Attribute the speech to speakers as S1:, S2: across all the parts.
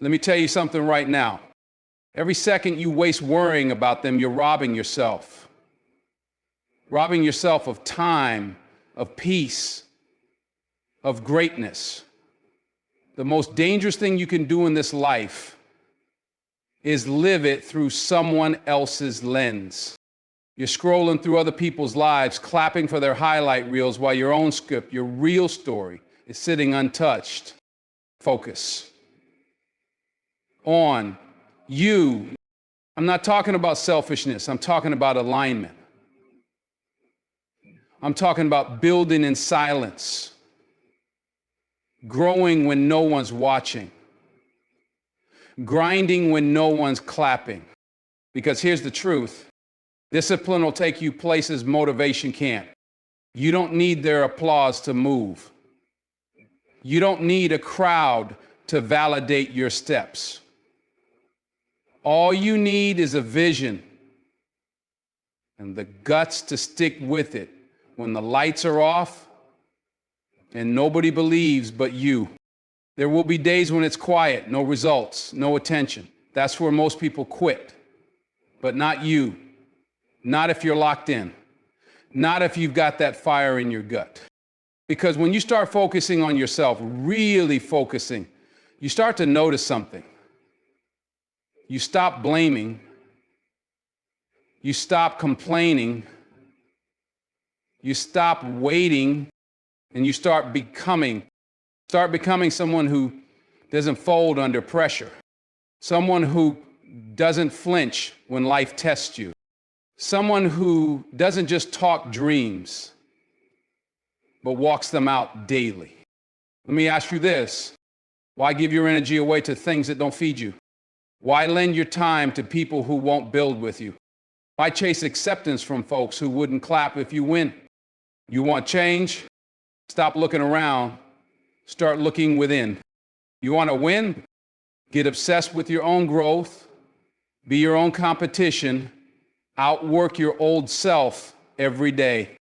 S1: Let me tell you something right now. Every second you waste worrying about them, you're robbing yourself. Robbing yourself of time, of peace, of greatness. The most dangerous thing you can do in this life is live it through someone else's lens. You're scrolling through other people's lives, clapping for their highlight reels while your own script, your real story, is sitting untouched. Focus on you. I'm not talking about selfishness. I'm talking about alignment. I'm talking about building in silence, growing when no one's watching, grinding when no one's clapping. Because here's the truth. Discipline will take you places motivation can't. You don't need their applause to move. You don't need a crowd to validate your steps. All you need is a vision and the guts to stick with it when the lights are off and nobody believes but you. There will be days when it's quiet, no results, no attention. That's where most people quit. But not you. Not if you're locked in. Not if you've got that fire in your gut. Because when you start focusing on yourself, really focusing, you start to notice something. You stop blaming. You stop complaining. You stop waiting, and you start becoming someone who doesn't fold under pressure. Someone who doesn't flinch when life tests you. Someone who doesn't just talk dreams, but walks them out daily. Let me ask you this. Why give your energy away to things that don't feed you? Why lend your time to people who won't build with you? Why chase acceptance from folks who wouldn't clap if you win? You want change? Stop looking around. Start looking within. You want to win? Get obsessed with your own growth. Be your own competition. Outwork your old self every day.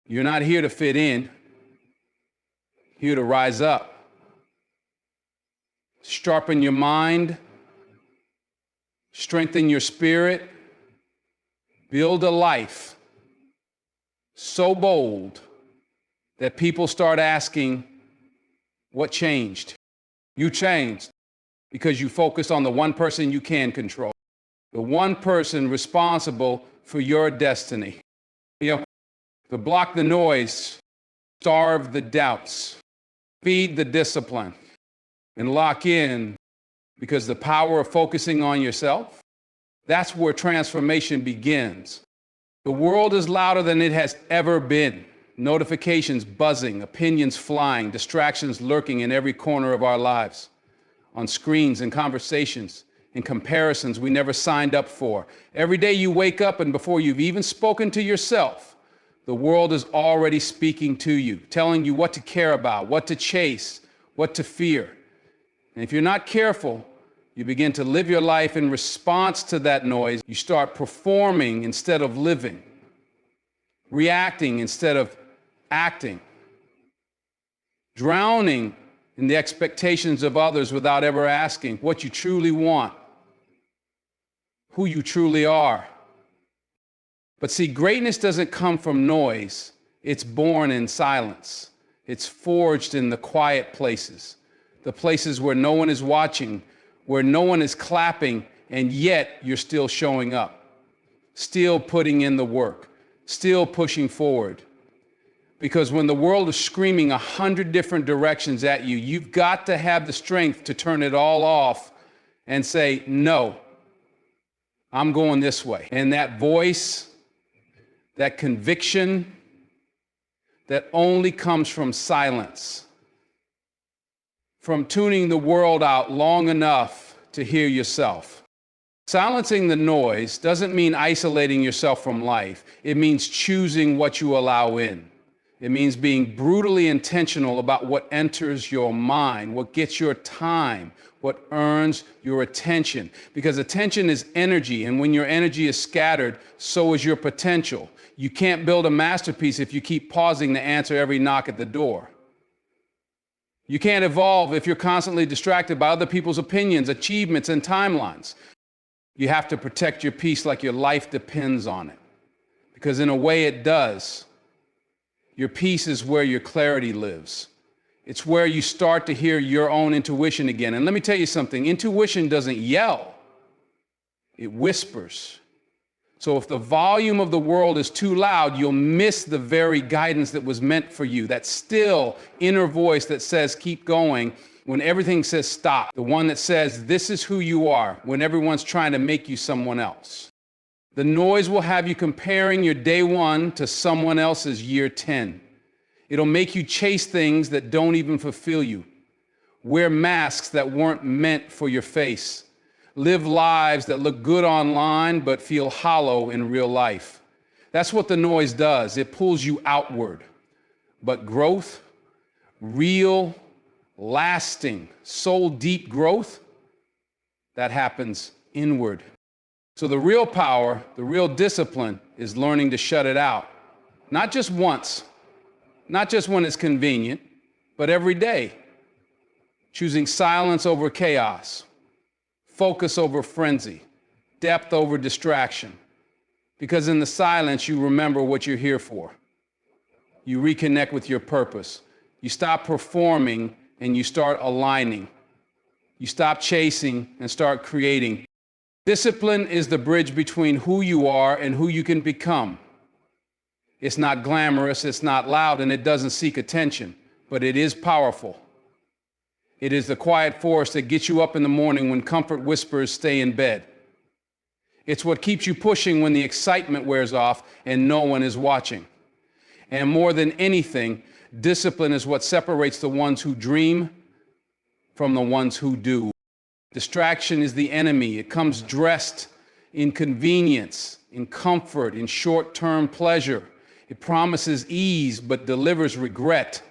S1: You're not here to fit in. Here to rise up. Sharpen your mind. Strengthen your spirit. Build a life so bold that people start asking, what changed? You changed because you focused on the one person you can control. The one person responsible for your destiny. To block the noise, starve the doubts, feed the discipline, and lock in, because the power of focusing on yourself, that's where transformation begins. The world is louder than it has ever been. Notifications buzzing, opinions flying, distractions lurking in every corner of our lives, on screens and conversations, and comparisons we never signed up for. Every day you wake up, and before you've even spoken to yourself, the world is already speaking to you, telling you what to care about, what to chase, what to fear. And if you're not careful, you begin to live your life in response to that noise. You start performing instead of living, reacting instead of acting, drowning in the expectations of others without ever asking what you truly want, who you truly are. But see, greatness doesn't come from noise. It's born in silence. It's forged in the quiet places, the places where no one is watching, where no one is clapping, and yet you're still showing up, still putting in the work, still pushing forward. Because when the world is screaming 100 different directions at you, you've got to have the strength to turn it all off and say, no, I'm going this way. And that voice, that conviction, that only comes from silence, from tuning the world out long enough to hear yourself. Silencing the noise doesn't mean isolating yourself from life. It means choosing what you allow in. It means being brutally intentional about what enters your mind, what gets your time, what earns your attention. Because attention is energy, and when your energy is scattered, so is your potential. You can't build a masterpiece if you keep pausing to answer every knock at the door. You can't evolve if you're constantly distracted by other people's opinions, achievements, and timelines. You have to protect your peace like your life depends on it. Because in a way it does. Your peace is where your clarity lives. It's where you start to hear your own intuition again. And let me tell you something, intuition doesn't yell, it whispers. So if the volume of the world is too loud, you'll miss the very guidance that was meant for you, that still inner voice that says keep going when everything says stop, the one that says this is who you are when everyone's trying to make you someone else. The noise will have you comparing your day one to someone else's year 10. It'll make you chase things that don't even fulfill you, wear masks that weren't meant for your face, live lives that look good online but feel hollow in real life. That's what the noise does. It pulls you outward. But growth, real, lasting, soul-deep growth, that happens inward. So the real power, the real discipline is learning to shut it out. Not just once, not just when it's convenient, but every day. Choosing silence over chaos, focus over frenzy, depth over distraction. Because in the silence, you remember what you're here for. You reconnect with your purpose. You stop performing and you start aligning. You stop chasing and start creating. Discipline is the bridge between who you are and who you can become. It's not glamorous, it's not loud, and it doesn't seek attention, but it is powerful. It is the quiet force that gets you up in the morning when comfort whispers stay in bed. It's what keeps you pushing when the excitement wears off and no one is watching. And more than anything, discipline is what separates the ones who dream from the ones who do. Distraction is the enemy. It comes dressed in convenience, in comfort, in short-term pleasure. It promises ease but delivers regret.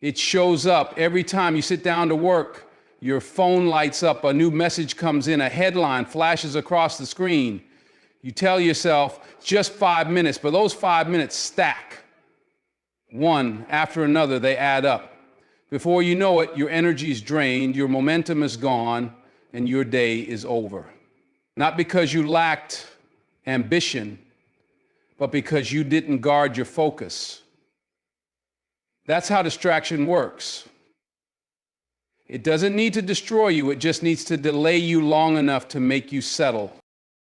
S1: It shows up every time you sit down to work. Your phone lights up, a new message comes in, a headline flashes across the screen. You tell yourself, just 5 minutes, but those 5 minutes stack. One after another, they add up. Before you know it, your energy is drained, your momentum is gone, and your day is over. Not because you lacked ambition, but because you didn't guard your focus. That's how distraction works. It doesn't need to destroy you, it just needs to delay you long enough to make you settle.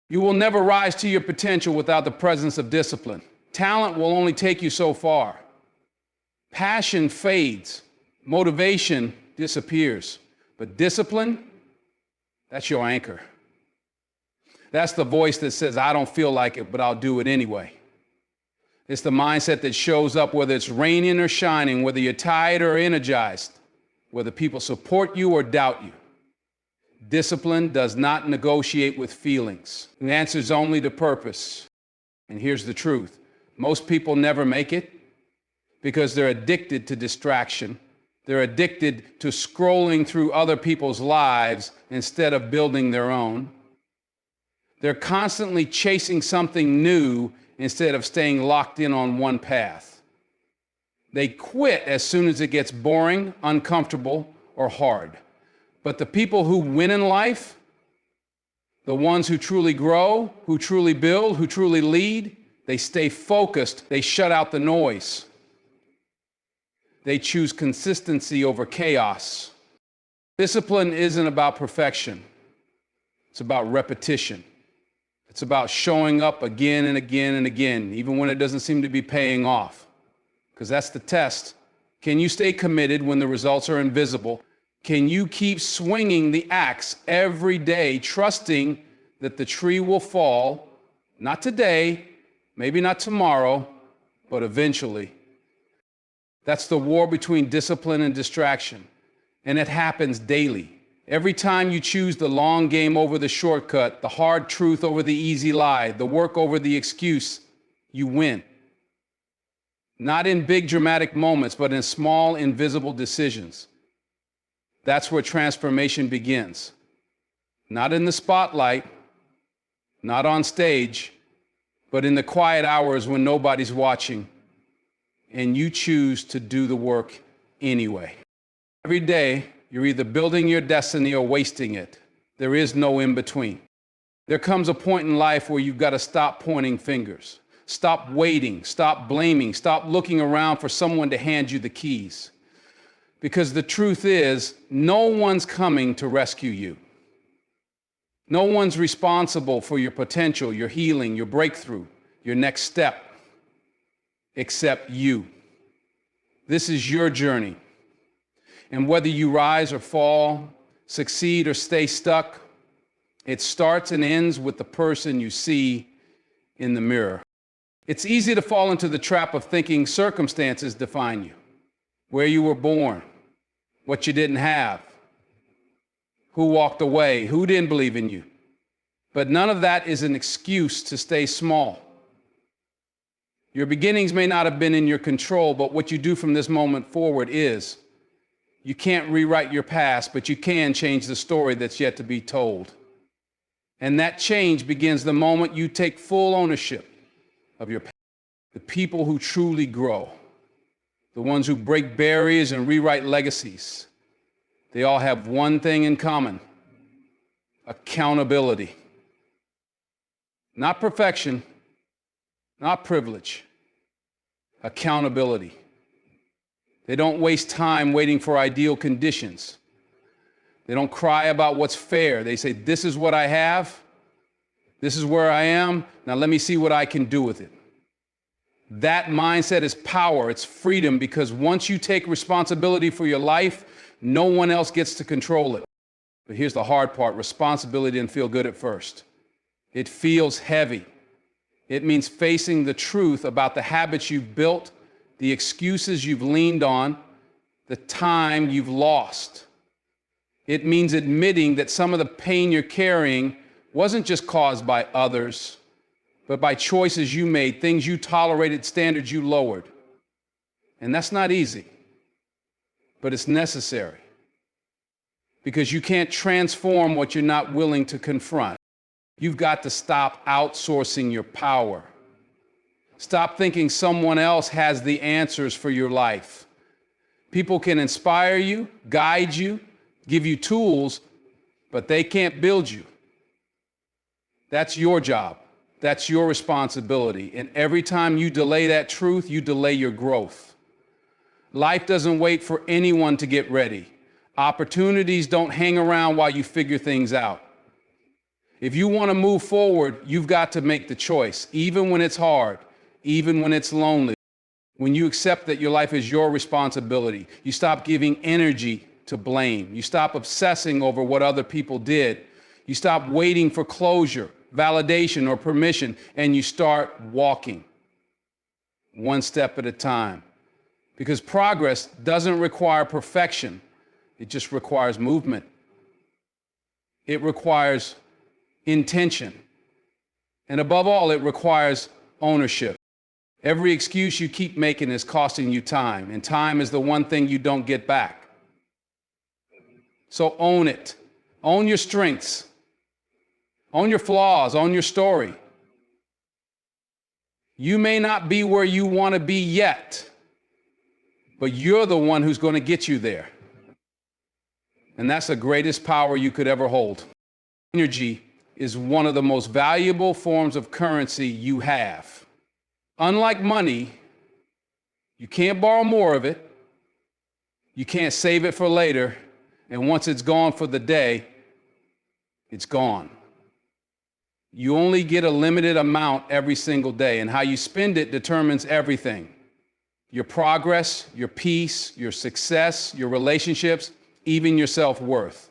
S1: You will never rise to your potential without the presence of discipline. Talent will only take you so far. Passion fades. Motivation disappears, but discipline, that's your anchor. That's the voice that says, I don't feel like it, but I'll do it anyway. It's the mindset that shows up whether it's raining or shining, whether you're tired or energized, whether people support you or doubt you. Discipline does not negotiate with feelings. It answers only to purpose. And here's the truth. Most people never make it because they're addicted to distraction. They're addicted to scrolling through other people's lives instead of building their own. They're constantly chasing something new instead of staying locked in on one path. They quit as soon as it gets boring, uncomfortable, or hard. But the people who win in life, the ones who truly grow, who truly build, who truly lead, they stay focused, they shut out the noise. They choose consistency over chaos. Discipline isn't about perfection. It's about repetition. It's about showing up again and again and again, even when it doesn't seem to be paying off. Because that's the test. Can you stay committed when the results are invisible? Can you keep swinging the axe every day, trusting that the tree will fall, not today, maybe not tomorrow, but eventually? That's the war between discipline and distraction. And it happens daily. Every time you choose the long game over the shortcut, the hard truth over the easy lie, the work over the excuse, you win. Not in big dramatic moments, but in small, invisible decisions. That's where transformation begins. Not in the spotlight, not on stage, but in the quiet hours when nobody's watching, and you choose to do the work anyway. Every day, you're either building your destiny or wasting it. There is no in between. There comes a point in life where you've got to stop pointing fingers, stop waiting, stop blaming, stop looking around for someone to hand you the keys. Because the truth is, no one's coming to rescue you. No one's responsible for your potential, your healing, your breakthrough, your next step, except you. This is your journey. And whether you rise or fall, succeed or stay stuck, it starts and ends with the person you see in the mirror. It's easy to fall into the trap of thinking circumstances define you, where you were born, what you didn't have, who walked away, who didn't believe in you. But none of that is an excuse to stay small. Your beginnings may not have been in your control, but what you do from this moment forward is. You can't rewrite your past, but you can change the story that's yet to be told. And that change begins the moment you take full ownership of your past. The people who truly grow, the ones who break barriers and rewrite legacies, they all have one thing in common: accountability. Not perfection, not privilege, accountability. They don't waste time waiting for ideal conditions. They don't cry about what's fair. They say, this is what I have. This is where I am. Now let me see what I can do with it. That mindset is power. It's freedom, because once you take responsibility for your life, no one else gets to control it. But here's the hard part. Responsibility didn't feel good at first. It feels heavy. It means facing the truth about the habits you've built, the excuses you've leaned on, the time you've lost. It means admitting that some of the pain you're carrying wasn't just caused by others, but by choices you made, things you tolerated, standards you lowered. And that's not easy, but it's necessary. Because you can't transform what you're not willing to confront. You've got to stop outsourcing your power. Stop thinking someone else has the answers for your life. People can inspire you, guide you, give you tools, but they can't build you. That's your job. That's your responsibility. And every time you delay that truth, you delay your growth. Life doesn't wait for anyone to get ready. Opportunities don't hang around while you figure things out. If you want to move forward, you've got to make the choice, even when it's hard. Even when it's lonely, when you accept that your life is your responsibility, you stop giving energy to blame. You stop obsessing over what other people did. You stop waiting for closure, validation, or permission, and you start walking one step at a time. Because progress doesn't require perfection. It just requires movement. It requires intention. And above all, it requires ownership. Every excuse you keep making is costing you time, and time is the one thing you don't get back. So own it. Own your strengths. Own your flaws. Own your story. You may not be where you want to be yet, but you're the one who's going to get you there. And that's the greatest power you could ever hold. Energy is one of the most valuable forms of currency you have. Unlike money, you can't borrow more of it. You can't save it for later. And once it's gone for the day, it's gone. You only get a limited amount every single day, and how you spend it determines everything. Your progress, your peace, your success, your relationships, even your self-worth.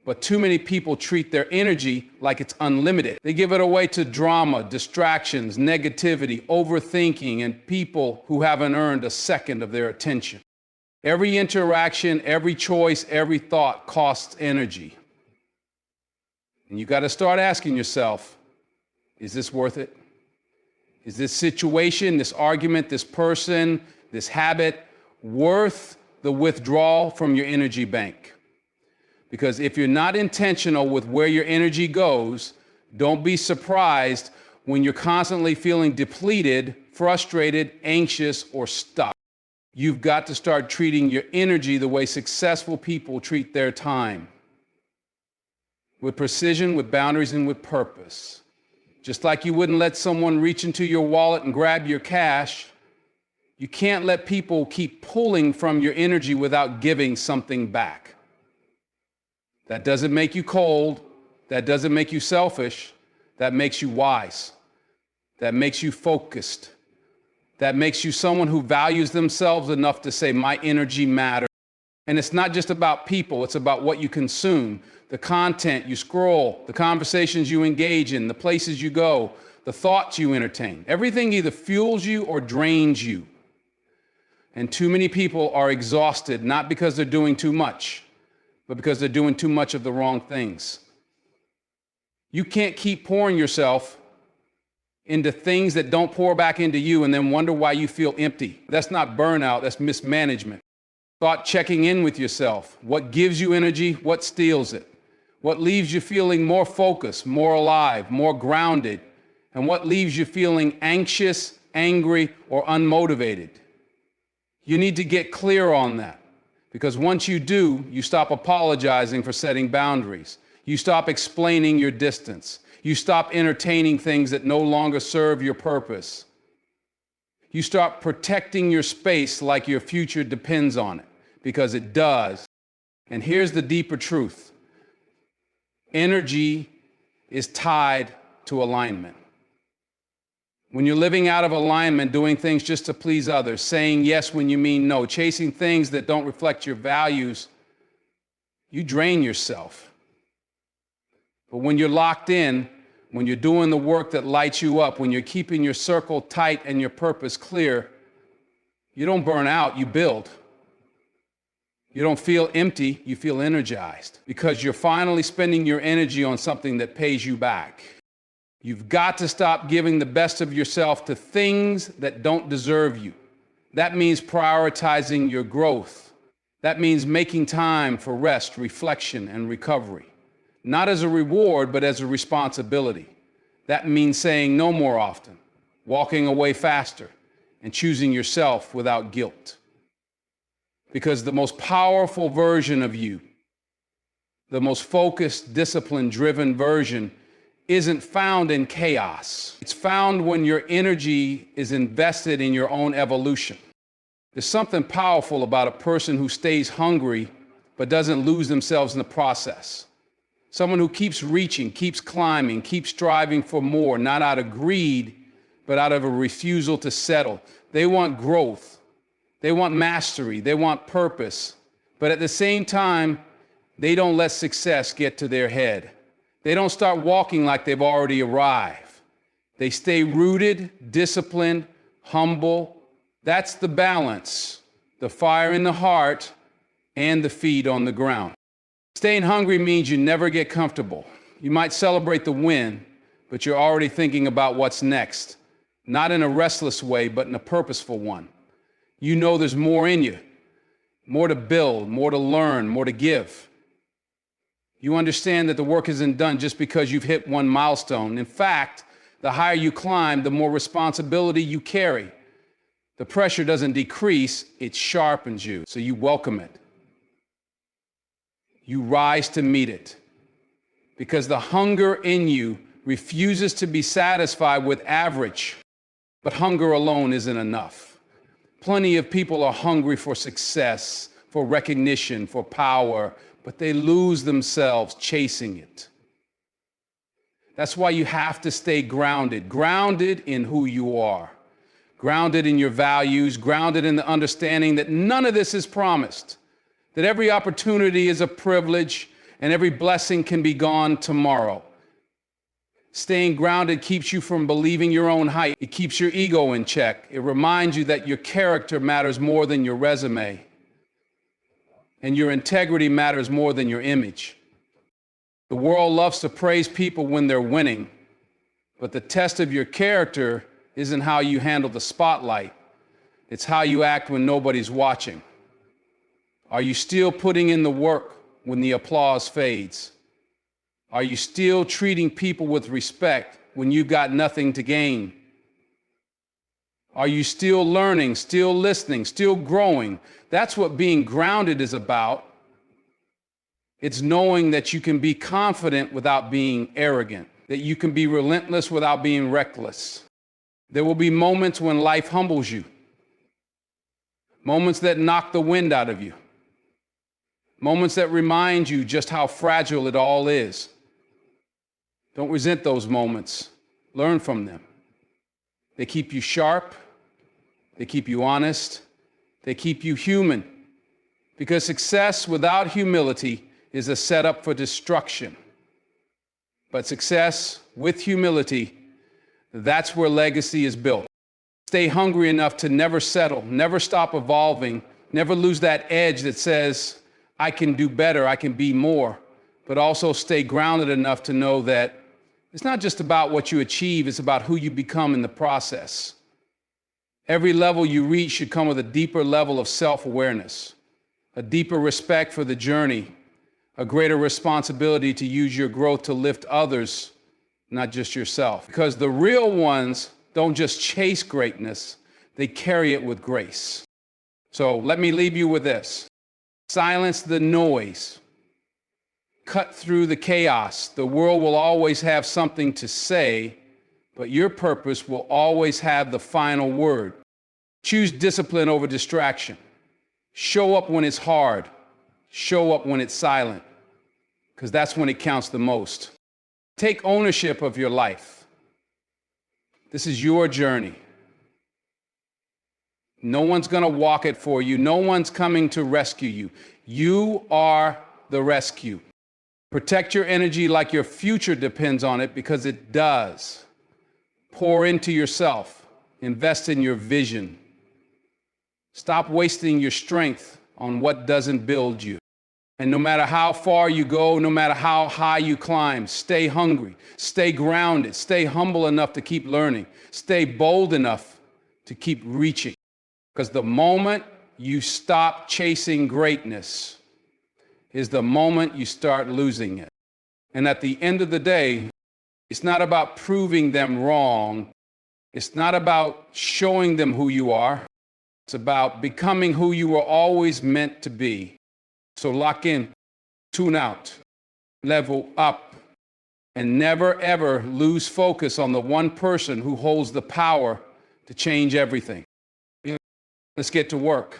S1: But too many people treat their energy like it's unlimited. They give it away to drama, distractions, negativity, overthinking, and people who haven't earned a second of their attention. Every interaction, every choice, every thought costs energy. And you got to start asking yourself, is this worth it? Is this situation, this argument, this person, this habit worth the withdrawal from your energy bank? Because if you're not intentional with where your energy goes, don't be surprised when you're constantly feeling depleted, frustrated, anxious, or stuck. You've got to start treating your energy the way successful people treat their time. With precision, with boundaries, and with purpose. Just like you wouldn't let someone reach into your wallet and grab your cash, you can't let people keep pulling from your energy without giving something back. That doesn't make you cold. That doesn't make you selfish. That makes you wise. That makes you focused. That makes you someone who values themselves enough to say, my energy matters. And it's not just about people, it's about what you consume, the content you scroll, the conversations you engage in, the places you go, the thoughts you entertain. Everything either fuels you or drains you. And too many people are exhausted, not because they're doing too much, but because they're doing too much of the wrong things. You can't keep pouring yourself into things that don't pour back into you and then wonder why you feel empty. That's not burnout, that's mismanagement. Thought checking in with yourself. What gives you energy? What steals it? What leaves you feeling more focused, more alive, more grounded? And what leaves you feeling anxious, angry, or unmotivated? You need to get clear on that. Because once you do, you stop apologizing for setting boundaries. You stop explaining your distance. You stop entertaining things that no longer serve your purpose. You start protecting your space like your future depends on it, because it does. And here's the deeper truth. Energy is tied to alignment. When you're living out of alignment, doing things just to please others, saying yes when you mean no, chasing things that don't reflect your values, you drain yourself. But when you're locked in, when you're doing the work that lights you up, when you're keeping your circle tight and your purpose clear, you don't burn out, you build. You don't feel empty, you feel energized, because you're finally spending your energy on something that pays you back. You've got to stop giving the best of yourself to things that don't deserve you. That means prioritizing your growth. That means making time for rest, reflection, and recovery. Not as a reward, but as a responsibility. That means saying no more often, walking away faster, and choosing yourself without guilt. Because the most powerful version of you, the most focused, discipline-driven version, isn't found in chaos. It's found when your energy is invested in your own evolution. There's something powerful about a person who stays hungry but doesn't lose themselves in the process. Someone who keeps reaching, keeps climbing, keeps striving for more, not out of greed, but out of a refusal to settle. They want growth. They want mastery. They want purpose. But at the same time, they don't let success get to their head. They don't start walking like they've already arrived. They stay rooted, disciplined, humble. That's the balance, the fire in the heart and the feet on the ground. Staying hungry means you never get comfortable. You might celebrate the win, but you're already thinking about what's next. Not in a restless way, but in a purposeful one. You know there's more in you, more to build, more to learn, more to give. You understand that the work isn't done just because you've hit one milestone. In fact, the higher you climb, the more responsibility you carry. The pressure doesn't decrease, it sharpens you, so you welcome it. You rise to meet it, because the hunger in you refuses to be satisfied with average, but hunger alone isn't enough. Plenty of people are hungry for success, for recognition, for power, but they lose themselves chasing it. That's why you have to stay grounded in who you are, grounded in your values, grounded in the understanding that none of this is promised, that every opportunity is a privilege and every blessing can be gone tomorrow. Staying grounded keeps you from believing your own hype. It keeps your ego in check. It reminds you that your character matters more than your resume, and your integrity matters more than your image. The world loves to praise people when they're winning, but the test of your character isn't how you handle the spotlight. It's how you act when nobody's watching. Are you still putting in the work when the applause fades? Are you still treating people with respect when you've got nothing to gain? Are you still learning, still listening, still growing? That's what being grounded is about. It's knowing that you can be confident without being arrogant, that you can be relentless without being reckless. There will be moments when life humbles you, moments that knock the wind out of you, moments that remind you just how fragile it all is. Don't resent those moments. Learn from them. They keep you sharp. They keep you honest. They keep you human. Because success without humility is a setup for destruction. But success with humility, that's where legacy is built. Stay hungry enough to never settle, never stop evolving, never lose that edge that says, I can do better, I can be more, but also stay grounded enough to know that it's not just about what you achieve, it's about who you become in the process. Every level you reach should come with a deeper level of self-awareness, a deeper respect for the journey, a greater responsibility to use your growth to lift others, not just yourself. Because the real ones don't just chase greatness, they carry it with grace. So let me leave you with this. Silence the noise. Cut through the chaos. The world will always have something to say, but your purpose will always have the final word. Choose discipline over distraction. Show up when it's hard. Show up when it's silent, because that's when it counts the most. Take ownership of your life. This is your journey. No one's going to walk it for you. No one's coming to rescue you. You are the rescue. Protect your energy like your future depends on it, because it does. Pour into yourself. Invest in your vision. Stop wasting your strength on what doesn't build you. And no matter how far you go, no matter how high you climb, stay hungry, stay grounded, stay humble enough to keep learning, stay bold enough to keep reaching. Because the moment you stop chasing greatness is the moment you start losing it. And at the end of the day, it's not about proving them wrong. It's not about showing them who you are. It's about becoming who you were always meant to be. So lock in, tune out, level up, and never ever lose focus on the one person who holds the power to change everything. Let's get to work.